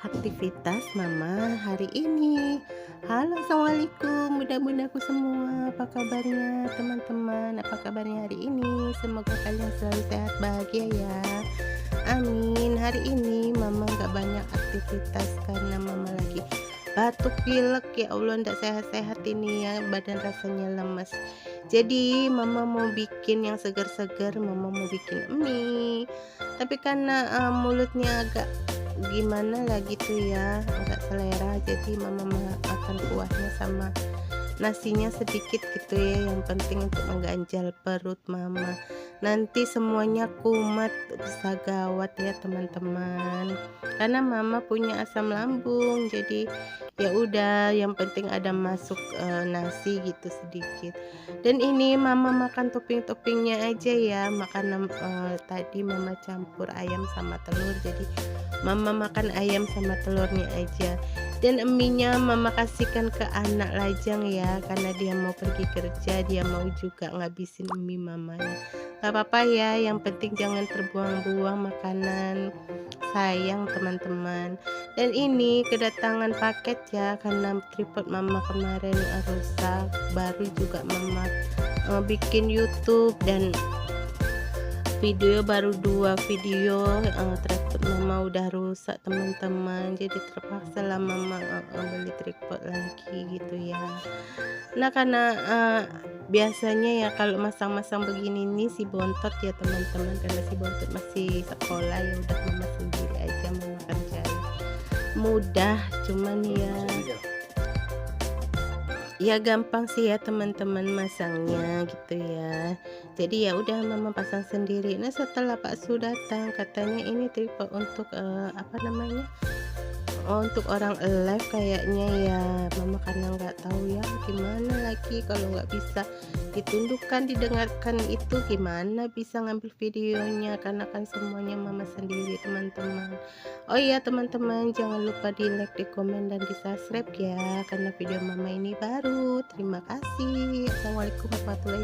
aktivitas mama hari ini. Halo, assalamualaikum bunda-bundaku semua, apa kabarnya teman-teman, apa kabarnya hari ini? Semoga kalian selalu sehat bahagia ya, amin. Hari ini mama nggak banyak aktivitas karena mama lagi batuk pilek, ya Allah ndak sehat-sehat ini ya, badan rasanya lemas. Jadi mama mau bikin yang segar-segar, mama mau bikin mie, tapi karena mulutnya agak gimana lah gitu ya, agak selera, jadi mama makan kuahnya sama nasinya sedikit gitu ya, yang penting untuk mengganjal perut mama. Nanti semuanya kumat, bisa gawat ya teman-teman, karena mama punya asam lambung, jadi ya udah yang penting ada masuk nasi gitu sedikit. Dan ini mama makan topping-toppingnya aja ya, makanan tadi mama campur ayam sama telur, jadi mama makan ayam sama telurnya aja. Dan eminya mama kasihkan ke anak lajang ya, karena dia mau pergi kerja, dia mau juga ngabisin emi mamanya. Gak apa-apa ya, yang penting jangan terbuang-buang makanan, sayang teman-teman. Dan ini kedatangan paket ya, karena tripod mama kemarin rusak, baru juga mama bikin YouTube dan video baru 2 video, tripod mama udah rusak teman-teman, jadi terpaksa lah mama beli tripod lagi gitu ya. Nah karena biasanya ya kalau masang-masang begini nih si bontot ya teman-teman, karena si bontot masih sekolah, ya udah mama sendiri aja, mama kerjain mudah, cuman ya gampang sih ya teman-teman masangnya gitu ya. Jadi ya udah mama pasang sendiri. Nah setelah Pak Su datang, katanya ini tripod untuk apa namanya, untuk orang live kayaknya ya. Mama karena nggak tahu ya gimana lagi, kalau nggak bisa ditundukkan didengarkan itu gimana bisa ngambil videonya, karena kan semuanya mama sendiri teman-teman. Oh iya teman-teman, jangan lupa di like, di komen, dan di subscribe ya, karena video mama ini baru. Terima kasih. Assalamualaikum warahmatullahi